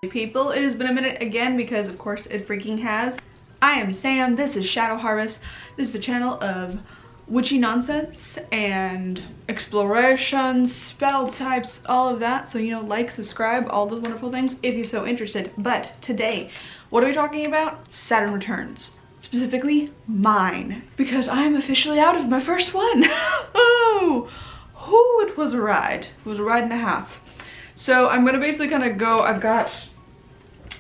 People, it has been a minute again because of course it freaking has. I am Sam, this is Shadow Harvest. This is a channel of witchy nonsense and exploration, spell types, all of that. So, you know, like, subscribe, all those wonderful things if you're so interested. But today, what are we talking about? Saturn returns. Specifically, mine. Because I am officially out of my first one. Oh, it was a ride. It was a ride and a half. So I'm gonna basically kind of go, I've got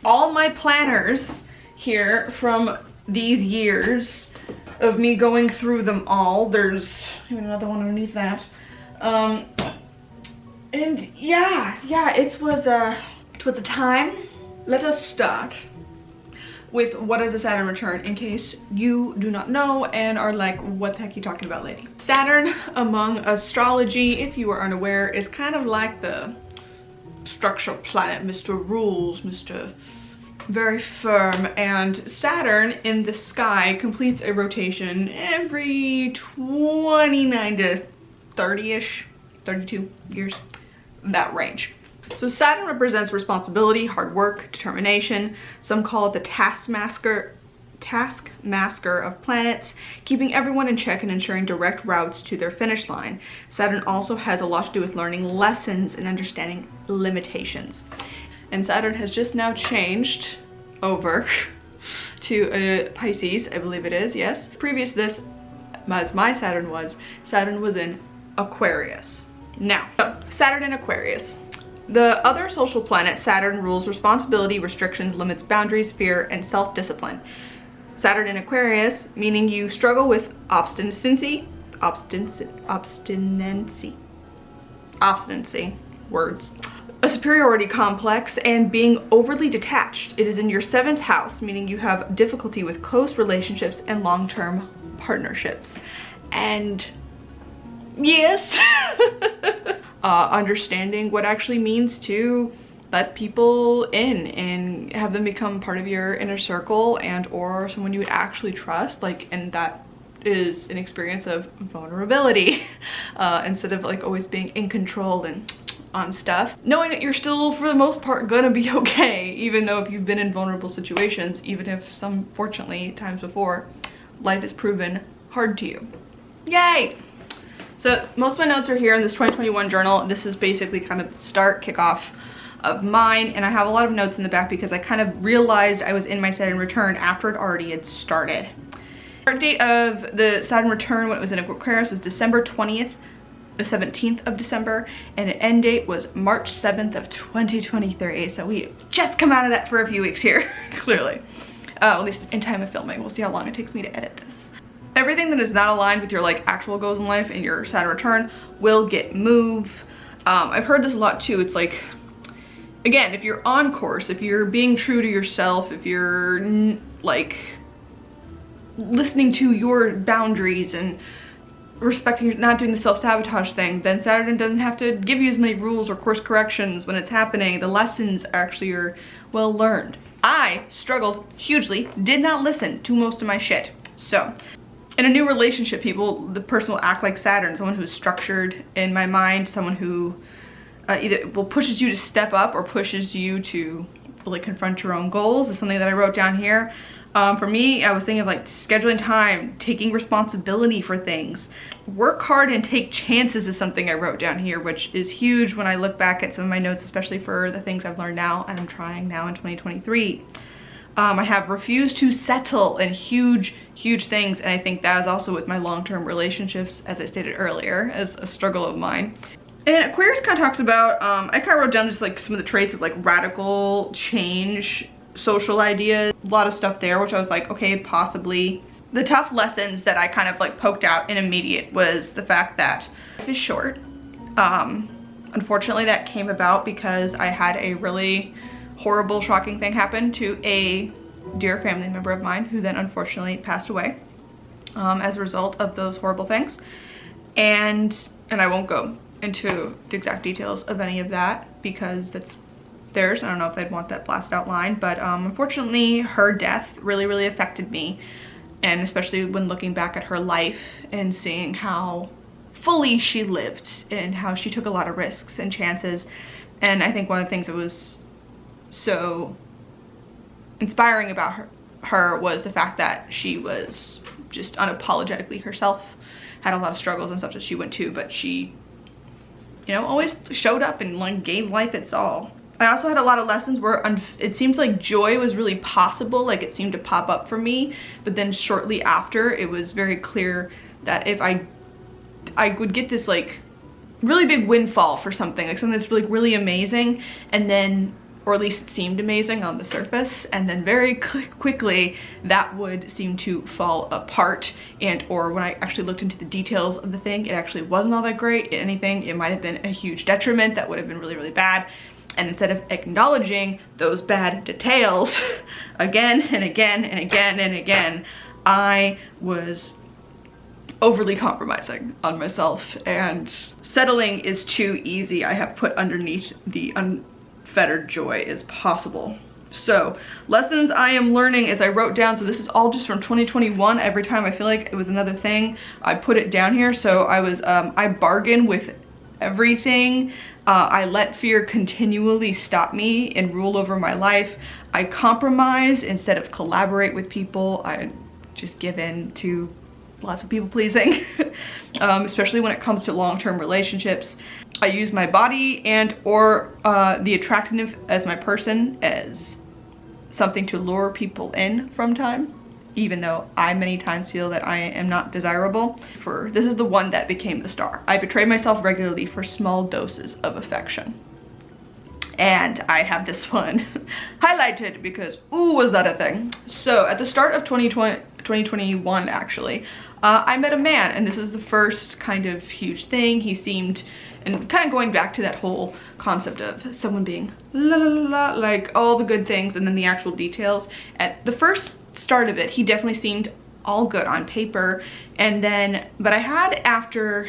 all my planners here from these years of me going through them all. There's even another one underneath that. And yeah, it was a time. Let us start with what is a Saturn return, in case you do not know and are like, what the heck are you talking about, lady? Saturn, among astrology, if you are unaware, is kind of like the structure planet, Mr. Rules, Mr. Very firm, and Saturn in the sky completes a rotation every 29 to 30-ish, 32 years, that range. So Saturn represents responsibility, hard work, determination. Some call it the taskmaster of planets, keeping everyone in check and ensuring direct routes to their finish line. Saturn also has a lot to do with learning lessons and understanding limitations. And Saturn has just now changed over to Pisces, I believe it is, yes. Previous to this, as my Saturn was in Aquarius. Now, Saturn in Aquarius. The other social planet, Saturn, rules responsibility, restrictions, limits, boundaries, fear, and self-discipline. Saturn in Aquarius, meaning you struggle with obstinacy, words, a superiority complex, and being overly detached. It is in your 7th house, meaning you have difficulty with close relationships and long-term partnerships. And yes, understanding what actually means to let people in and have them become part of your inner circle and or someone you would actually trust, like, and that is an experience of vulnerability instead of like always being in control and on stuff, knowing that you're still for the most part gonna be okay, even though if you've been in vulnerable situations, even if some, fortunately, times before, life has proven hard to you. Yay! So most of my notes are here in this 2021 journal. This is basically kind of the start, kickoff of mine, and I have a lot of notes in the back because I kind of realized I was in my Saturn return after it already had started. Start date of the Saturn return when it was in Aquarius was December 20th, the 17th of December, and the end date was March 7th of 2023. So we just come out of that for a few weeks here, clearly. At least in time of filming. We'll see how long it takes me to edit this. Everything that is not aligned with your like actual goals in life and your Saturn return will get moved. I've heard this a lot too. It's like, again, if you're on course, if you're being true to yourself, if you're like listening to your boundaries and respecting, not doing the self-sabotage thing, then Saturn doesn't have to give you as many rules or course corrections when it's happening. The lessons actually are well learned. I struggled hugely, did not listen to most of my shit. So in a new relationship, the person will act like Saturn, someone who's structured in my mind, someone who either pushes you to step up or pushes you to really confront your own goals, is something that I wrote down here. For me, I was thinking of like scheduling time, taking responsibility for things. Work hard and take chances is something I wrote down here, which is huge when I look back at some of my notes, especially for the things I've learned now and I'm trying now in 2023. I have refused to settle in huge things, and I think that is also with my long-term relationships, as I stated earlier, as a struggle of mine. And Aquarius kind of talks about, I kind of wrote down just like some of the traits of like radical change, social ideas, a lot of stuff there, which I was like, okay, possibly. The tough lessons that I kind of like poked out in immediate was the fact that life is short. Unfortunately, that came about because I had a really horrible, shocking thing happen to a dear family member of mine who then unfortunately passed away as a result of those horrible things. And I won't go into the exact details of any of that because that's theirs. I don't know if they'd want that blasted out line, but unfortunately her death really affected me, and especially when looking back at her life and seeing how fully she lived and how she took a lot of risks and chances. And I think one of the things that was so inspiring about her was the fact that she was just unapologetically herself, had a lot of struggles and stuff that she went to, but she, you know, always showed up and like gave life its all. I also had a lot of lessons where it seemed like joy was really possible, like it seemed to pop up for me, but then shortly after it was very clear that if I would get this like really big windfall for something, like something that's really amazing, and then, or at least it seemed amazing on the surface, and then very quickly that would seem to fall apart, and or when I actually looked into the details of the thing, it actually wasn't all that great. If anything, it might have been a huge detriment that would have been really bad. And instead of acknowledging those bad details again and again and again and again, I was overly compromising on myself, and settling is too easy. I have put underneath the unfettered joy is possible. So lessons I am learning is I wrote down, so this is all just from 2021. Every time I feel like it was another thing, I put it down here. So I was, I bargain with everything. I let fear continually stop me and rule over my life. I compromise instead of collaborate with people. I just give in to lots of people pleasing, especially when it comes to long-term relationships. I use my body and or the attractiveness as my person as something to lure people in from time, even though I many times feel that I am not desirable. This is the one that became the star. I betray myself regularly for small doses of affection. And I have this one highlighted because, ooh, was that a thing? So at the start of 2021 actually, I met a man, and this was the first kind of huge thing. He seemed, and kind of going back to that whole concept of someone being la la la la, like all the good things and then the actual details. At the first start of it, he definitely seemed all good on paper, and then, but I had, after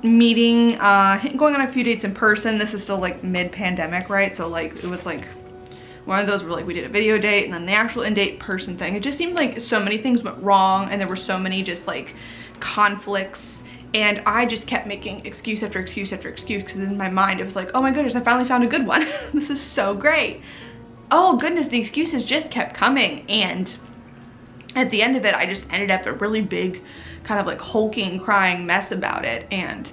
meeting, going on a few dates in person, this is still like mid-pandemic, right? So like it was like one of those where like we did a video date and then the actual in-date person thing. It just seemed like so many things went wrong, and there were so many just like conflicts, and I just kept making excuse after excuse after excuse, because in my mind it was like, oh my goodness, I finally found a good one. This is so great. Oh goodness, the excuses just kept coming, and at the end of it I just ended up a really big kind of like hulking, crying mess about it. And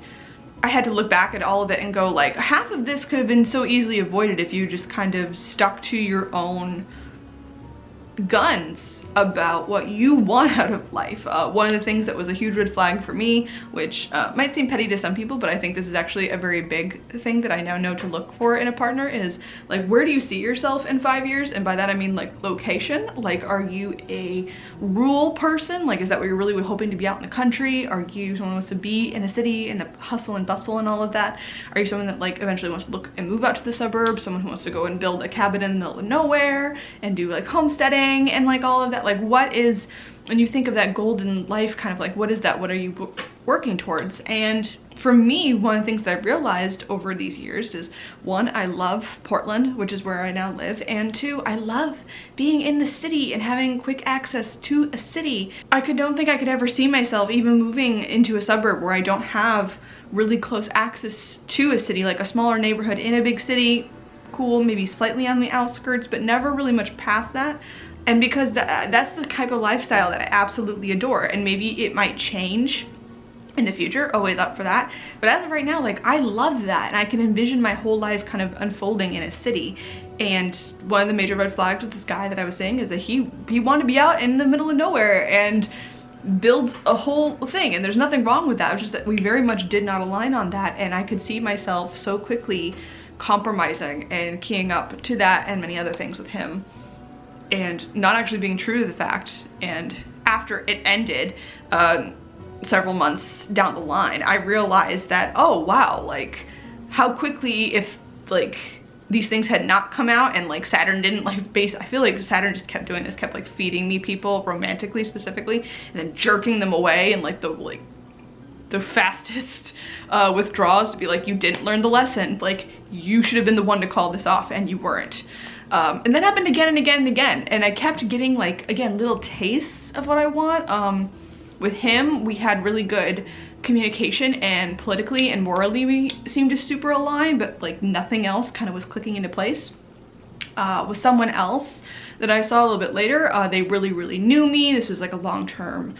I had to look back at all of it and go like, half of this could have been so easily avoided if you just kind of stuck to your own guns about what you want out of life. One of the things that was a huge red flag for me, which might seem petty to some people, but I think this is actually a very big thing that I now know to look for in a partner, is like, where do you see yourself in 5 years? And by that I mean like location. Like, are you a rural person? Like, is that where you're really hoping to be out in the country? Are you someone who wants to be in a city and the hustle and bustle and all of that? Are you someone that like eventually wants to look and move out to the suburbs? Someone who wants to go and build a cabin in the middle of nowhere and do like homesteading and like all of that? Like, what is, when you think of that golden life, kind of like, what is that? What are you working towards? And for me, one of the things that I've realized over these years is, one, I love Portland, which is where I now live, and two, I love being in the city and having quick access to a city. Don't think I could ever see myself even moving into a suburb where I don't have really close access to a city, like a smaller neighborhood in a big city. Cool, maybe slightly on the outskirts, but never really much past that. And because that's the type of lifestyle that I absolutely adore, and maybe it might change in the future, always up for that, but as of right now, like, I love that, and I can envision my whole life kind of unfolding in a city. And one of the major red flags with this guy that I was saying is that he wanted to be out in the middle of nowhere and build a whole thing, and there's nothing wrong with that. It was just that we very much did not align on that, and I could see myself so quickly compromising and keying up to that and many other things with him, and not actually being true to the fact. And after it ended, several months down the line, I realized that, oh wow, like how quickly, if like these things had not come out and like Saturn didn't like I feel like Saturn just kept doing this, kept like feeding me people romantically specifically and then jerking them away and like the fastest withdrawals to be like, you didn't learn the lesson, like you should have been the one to call this off and you weren't. And that happened again and again and again, and I kept getting like, again, little tastes of what I want. With him, we had really good communication, and politically and morally we seemed to super align, but like nothing else kind of was clicking into place. with someone else that I saw a little bit later. They really knew me. This was like a long-term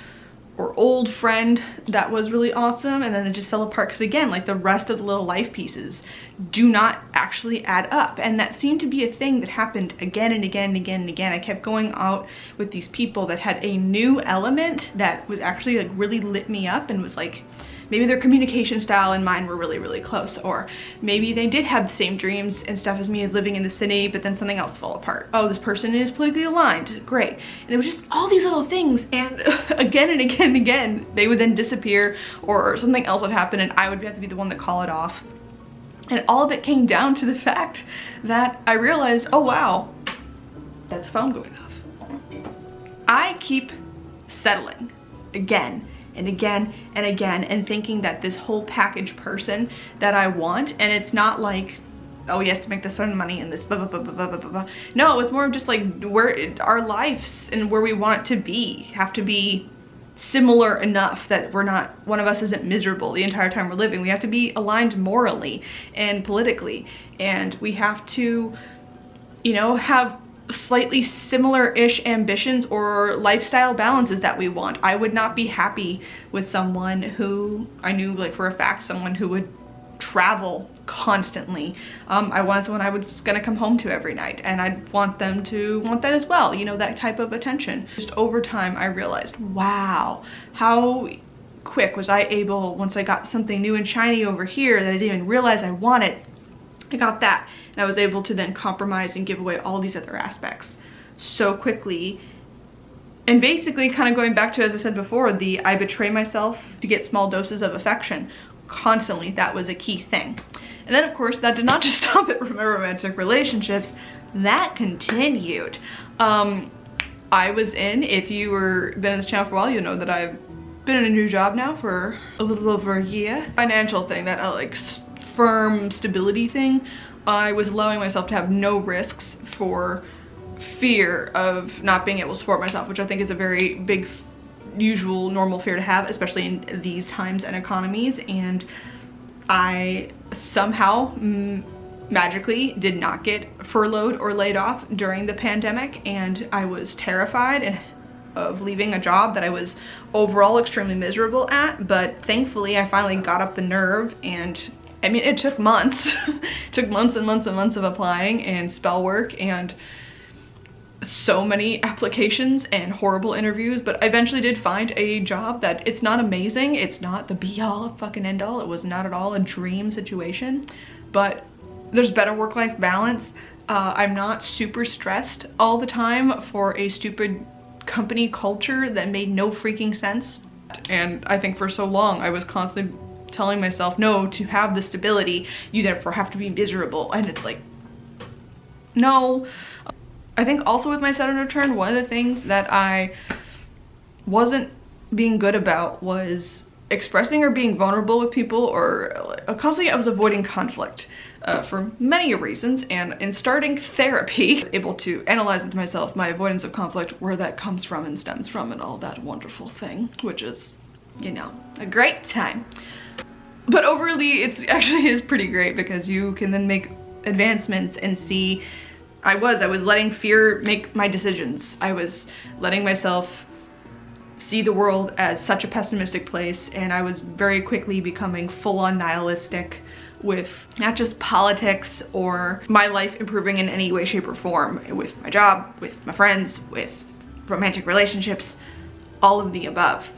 or old friend that was really awesome, and then it just fell apart because, again, like the rest of the little life pieces do not actually add up. And that seemed to be a thing that happened again and again and again and again. I kept going out with these people that had a new element that was actually like really lit me up, and was like, maybe their communication style and mine were really close, or maybe they did have the same dreams and stuff as me, living in the city, but then something else fell apart. Oh, this person is politically aligned, great. And it was just all these little things, and again and again and again, they would then disappear, or something else would happen, and I would have to be the one to call it off. And all of it came down to the fact that I realized, oh wow, that's a phone going off. I keep settling again and again and again, and thinking that this whole package person that I want, and it's not like, oh, he has to make this certain money and this blah, blah, blah, blah, blah, blah, blah. No, it's more of just like where our lives and where we want it to be have to be similar enough that we're not, one of us isn't miserable the entire time we're living. We have to be aligned morally and politically, and we have to, you know, have slightly similar-ish ambitions or lifestyle balances that we want. I would not be happy with someone who I knew, like for a fact, someone who would travel constantly. I wanted someone I was gonna come home to every night, and I'd want them to want that as well, you know, that type of attention. Just over time I realized, wow, how quick was I able, once I got something new and shiny over here that I didn't even realize I wanted, I got that, and I was able to then compromise and give away all these other aspects so quickly. And basically kind of going back to, as I said before, I betray myself to get small doses of affection constantly. That was a key thing. And then of course that did not just stop at romantic relationships, that continued. I was in, if you were been in this channel for a while, you know that I've been in a new job now for a little over a year. Financial thing, that like firm stability thing, I was allowing myself to have no risks for fear of not being able to support myself, which I think is a very big, usual, normal fear to have, especially in these times and economies. And I somehow magically did not get furloughed or laid off during the pandemic, and I was terrified of leaving a job that I was overall extremely miserable at. But thankfully I finally got up the nerve, and I mean, it took months. It took months and months and months of applying and spell work and so many applications and horrible interviews, but I eventually did find a job that, it's not amazing, it's not the be-all fucking end-all, it was not at all a dream situation, but there's better work-life balance. I'm not super stressed all the time for a stupid company culture that made no freaking sense. And I think for so long I was constantly telling myself, no, to have the stability you therefore have to be miserable, and it's like, no. I think also with my Saturn return, one of the things that I wasn't being good about was expressing or being vulnerable with people, or constantly I was avoiding conflict for many reasons. And in starting therapy, I was able to analyze into myself my avoidance of conflict, where that comes from and stems from, and all that wonderful thing, which is, you know, a great time. But overly, it actually is pretty great, because you can then make advancements and see, I was letting fear make my decisions. I was letting myself see the world as such a pessimistic place, and I was very quickly becoming full-on nihilistic with not just politics or my life improving in any way, shape, or form, with my job, with my friends, with romantic relationships, all of the above.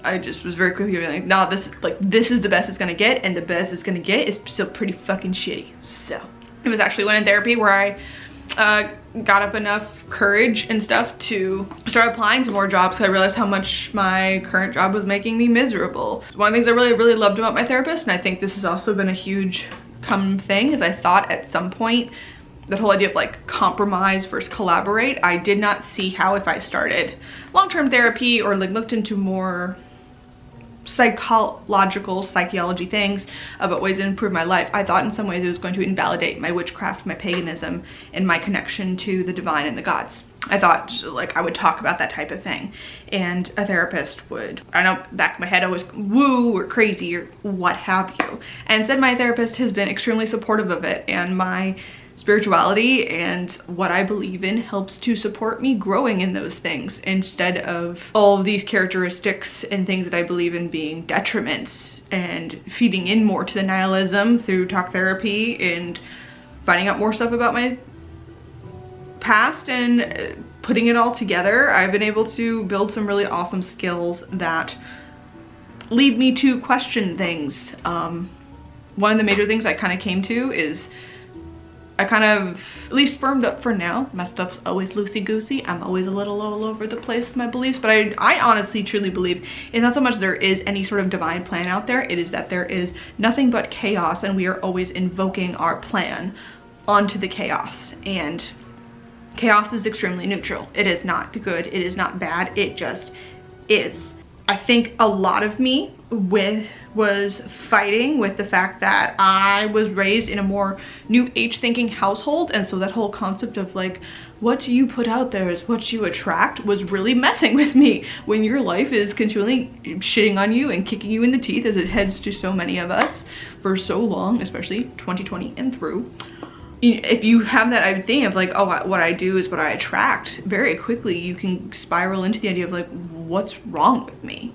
I just was very quickly like, nah, this is the best it's gonna get, and the best it's gonna get is still pretty fucking shitty. So it was actually when in therapy where I got up enough courage and stuff to start applying to more jobs, because I realized how much my current job was making me miserable. One of the things I really loved about my therapist, and I think this has also been a huge common thing, is I thought at some point that whole idea of like compromise versus collaborate, I did not see how, if I started long-term therapy or like looked into more psychology things about ways to improve my life, I thought in some ways it was going to invalidate my witchcraft, my paganism, and my connection to the divine and the gods. I thought like I would talk about that type of thing, and a therapist would, I don't know, back in my head I was woo or crazy or what have you. And instead my therapist has been extremely supportive of it, and my spirituality and what I believe in helps to support me growing in those things, instead of all of these characteristics and things that I believe in being detriments and feeding in more to the nihilism through talk therapy and finding out more stuff about my past and putting it all together. I've been able to build some really awesome skills that lead me to question things. One of the major things I kind of came to is I kind of at least firmed up for now. My stuff's always loosey-goosey. I'm always a little all over the place with my beliefs, but I honestly truly believe it's not so much there is any sort of divine plan out there, it is that there is nothing but chaos, and we are always invoking our plan onto the chaos. And chaos is extremely neutral. It is not good, it is not bad, it just is. I think a lot of me was fighting with the fact that I was raised in a more new age thinking household, and so that whole concept of like, what you put out there is what you attract was really messing with me. When your life is continually shitting on you and kicking you in the teeth, as it heads to so many of us for so long, especially 2020 and through, if you have that idea of like, oh, what I do is what I attract, very quickly you can spiral into the idea of like, what's wrong with me?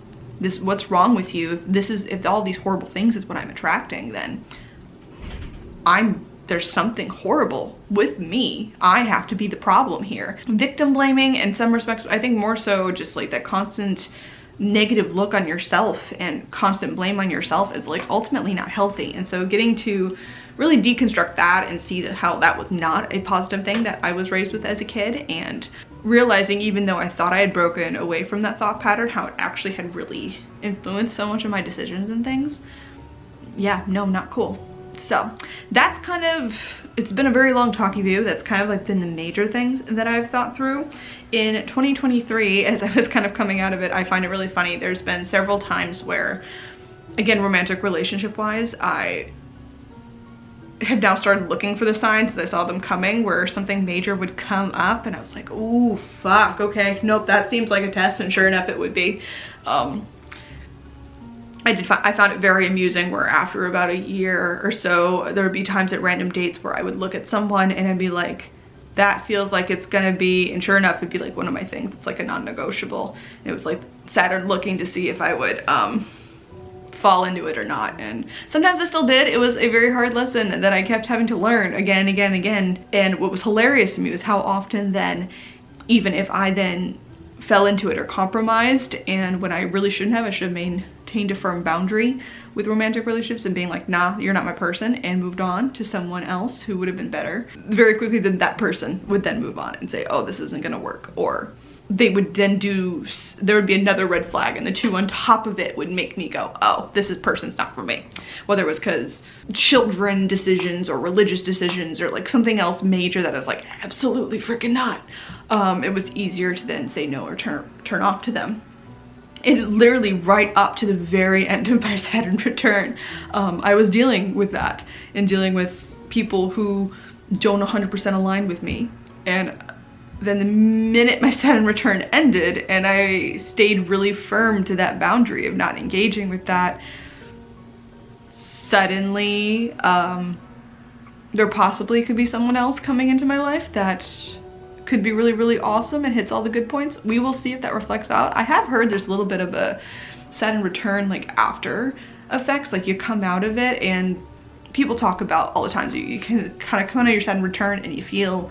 What's wrong with you? If all these horrible things is what I'm attracting, then there's something horrible with me. I have to be the problem here. Victim blaming in some respects, I think more so just like that constant negative look on yourself and constant blame on yourself is like ultimately not healthy. And so getting to really deconstruct that and see how that was not a positive thing that I was raised with as a kid, and realizing even though I thought I had broken away from that thought pattern, how it actually had really influenced so much of my decisions and things. Yeah, no, not cool. So that's kind of, it's been a very long talky view. That's kind of like been the major things that I've thought through. In 2023, as I was kind of coming out of it, I find it really funny. There's been several times where, again, romantic relationship wise, I have now started looking for the signs that I saw them coming, where something major would come up and I was like, ooh, fuck, okay, nope, that seems like a test, and sure enough it would be. I found it very amusing where after about a year or so, there would be times at random dates where I would look at someone and I'd be like, that feels like it's gonna be, and sure enough it'd be like one of my things. It's like a non-negotiable. It was like Saturn looking to see if I would fall into it or not, and sometimes I still did. It was a very hard lesson that I kept having to learn again and again and again. And what was hilarious to me was how often then, even if I then fell into it or compromised, and when I really shouldn't have, I should have maintained a firm boundary with romantic relationships and being like, nah, you're not my person, and moved on to someone else who would have been better. Very quickly then that person would then move on and say, oh, this isn't gonna work, or they would then there would be another red flag, and the two on top of it would make me go, oh, this person's not for me. Whether it was because children decisions or religious decisions or like something else major that I was like, absolutely freaking not. It was easier to then say no or turn off to them. And literally right up to the very end of my Saturn return, I was dealing with that and dealing with people who don't 100% align with me. And then the minute my Saturn return ended and I stayed really firm to that boundary of not engaging with that, suddenly there possibly could be someone else coming into my life that could be really, really awesome and hits all the good points. We will see if that reflects out. I have heard there's a little bit of a Saturn return like after effects, like you come out of it, and people talk about all the times you can kind of come out of your Saturn return and you feel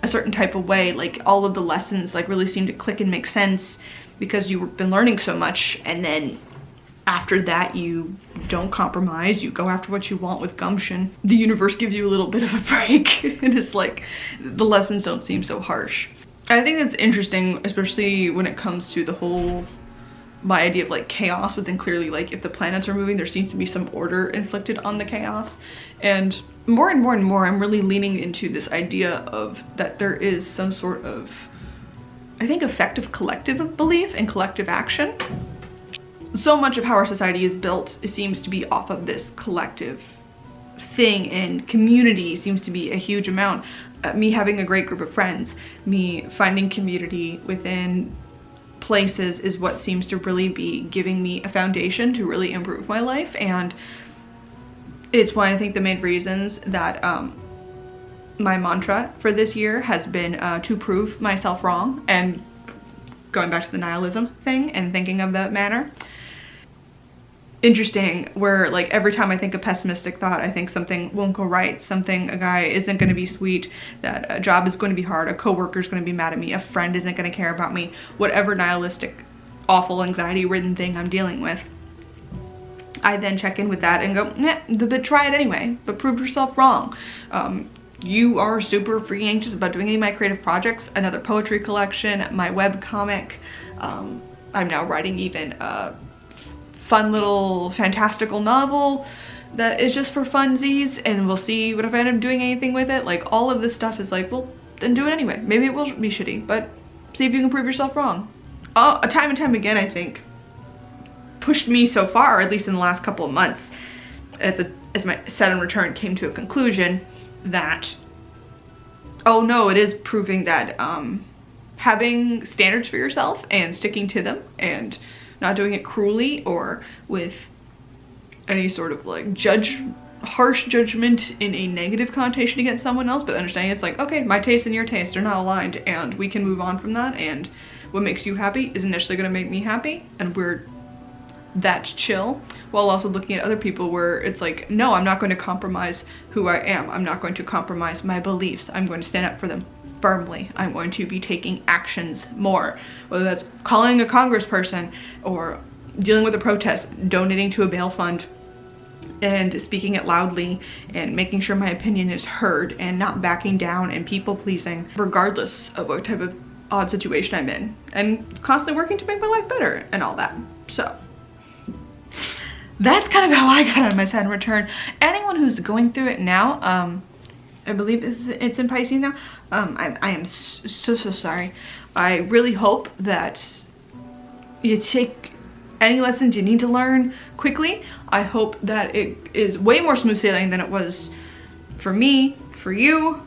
a certain type of way, like all of the lessons like really seem to click and make sense because you've been learning so much, and then after that you don't compromise, you go after what you want with gumption. The universe gives you a little bit of a break and it's like the lessons don't seem so harsh. I think that's interesting, especially when it comes to the whole my idea of like chaos, but then clearly like if the planets are moving, there seems to be some order inflicted on the chaos. And more and more and more I'm really leaning into this idea of that there is some sort of, I think, effective collective belief and collective action. So much of how our society is built, it seems to be off of this collective thing, and community seems to be a huge amount. Me having a great group of friends, me finding community within places is what seems to really be giving me a foundation to really improve my life. And it's one, I think, the main reasons that my mantra for this year has been to prove myself wrong, and going back to the nihilism thing and thinking of that manner. Interesting, where like every time I think a pessimistic thought, I think something won't go right, a guy isn't going to be sweet, that a job is going to be hard, a coworker is going to be mad at me, a friend isn't going to care about me, whatever nihilistic, awful, anxiety-ridden thing I'm dealing with. I then check in with that and go, nah, but try it anyway, but prove yourself wrong. You are super freaking anxious about doing any of my creative projects, another poetry collection, my web comic. I'm now writing even a fun little fantastical novel that is just for funsies, and we'll see what if I end up doing anything with it. Like, all of this stuff is like, well, then do it anyway. Maybe it will be shitty, but see if you can prove yourself wrong. Time and time again, I think, pushed me so far, at least in the last couple of months, as my Saturn return came to a conclusion, that, oh no, it is proving that having standards for yourself and sticking to them and not doing it cruelly or with any sort of like harsh judgment in a negative connotation against someone else, but understanding it's like, okay, my taste and your taste are not aligned and we can move on from that, and what makes you happy isn't necessarily going to make me happy, and that's chill, while also looking at other people where it's like, no, I'm not going to compromise who I am. I'm not going to compromise my beliefs. I'm going to stand up for them firmly. I'm going to be taking actions more, whether that's calling a congressperson or dealing with a protest, donating to a bail fund, and speaking it loudly and making sure my opinion is heard and not backing down and people pleasing, regardless of what type of odd situation I'm in, and constantly working to make my life better and all that. So that's kind of how I got on my Saturn return. Anyone who's going through it now, I believe it's in Pisces now, I am so sorry. I really hope that you take any lessons you need to learn quickly. I hope that it is way more smooth sailing than it was for me, for you,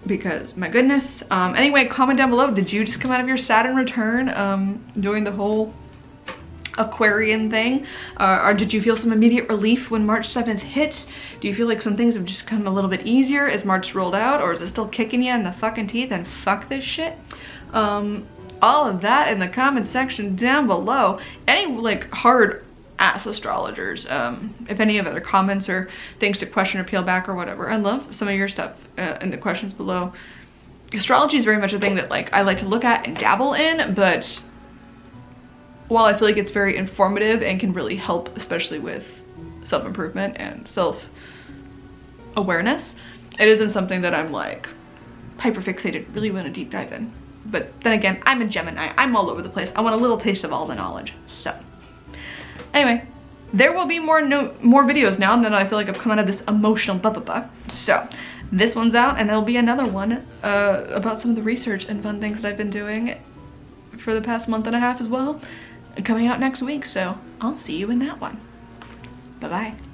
because my goodness. Anyway, comment down below, did you just come out of your Saturn return doing the whole Aquarian thing, or did you feel some immediate relief when March 7th hit? Do you feel like some things have just come a little bit easier as March rolled out, or is it still kicking you in the fucking teeth and fuck this shit? All of that in the comment section down below. Any like hard ass astrologers, if any of other comments or things to question or peel back or whatever, I love some of your stuff in the questions below. Astrology is very much a thing that like I like to look at and dabble in, but while I feel like it's very informative and can really help, especially with self-improvement and self-awareness, it isn't something that I'm like hyper-fixated, really want to deep dive in. But then again, I'm a Gemini. I'm all over the place. I want a little taste of all the knowledge. So anyway, there will be more videos now, and then I feel like I've come out of this emotional blah. So this one's out, and there'll be another one about some of the research and fun things that I've been doing for the past month and a half as well, coming out next week. So I'll see you in that one. Bye-bye.